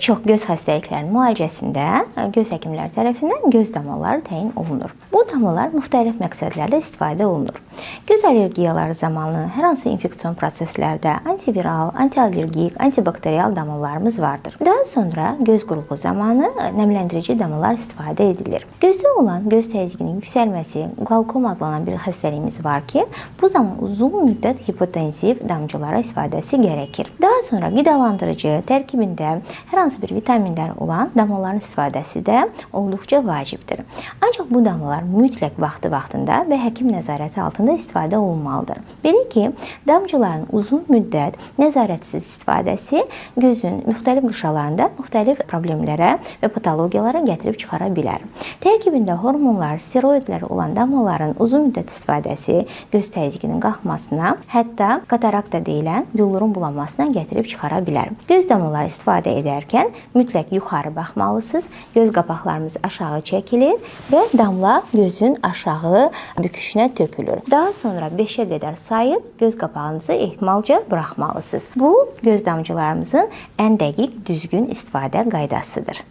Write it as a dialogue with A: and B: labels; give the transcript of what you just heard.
A: çox göz xəstəliklərinin müalicəsində göz həkimləri tərəfindən göz damlaları təyin olunur. Bu damlalar müxtəlif məqsədlərlə istifadə olunur. Göz allergiyaları zamanı hər hansı infeksion proseslərdə antiviral, antiallergik, antibakterial damlalarımız vardır. Daha sonra göz quruluğu zamanı nəmləndirici damlalar istifadə edilir. Gözdə olan göz təzyiqinin yüksəlməsi, qlaukom adlanan bir xəstəliyimiz var ki, bu zaman uzun müddət hipotensiv damcılara istifadəsi gərəkir. Daha sonra qidalandırıcı tərkibində hər hansı bir vitaminlər olan damlaların istifadəsi də olduqca vacibdir. Ancaq bu damlalar mütləq vaxtında və həkim nəzarəti altında istifadə olunmalıdır. Belə ki, damcıların uzun müddət nəzarətsiz istifadəsi gözün müxtəlif qışalarında müxtəlif problemlərə və patologiyalara gətirib çıxara bilər. Tərkibində hormonlar, steroidlər olan damlaların uzun müddət istifadəsi göz təzyiqinin qalxmasına, hətta katarakta deyilən billurun bulanmasına gətirib çıxara bilər. Göz damlaları istifadə edərkən mütləq yuxarı baxmalısınız. Göz qapaqlarımız aşağı çəkilir və damla gözün aşağı büküşünə tökülür. Daha sonra 5-ə qədər sayıb göz qapağınızı ehtimalca buraxmalısınız. Bu göz damcılarımızın ən dəqiq, düzgün istifadə qaydasıdır.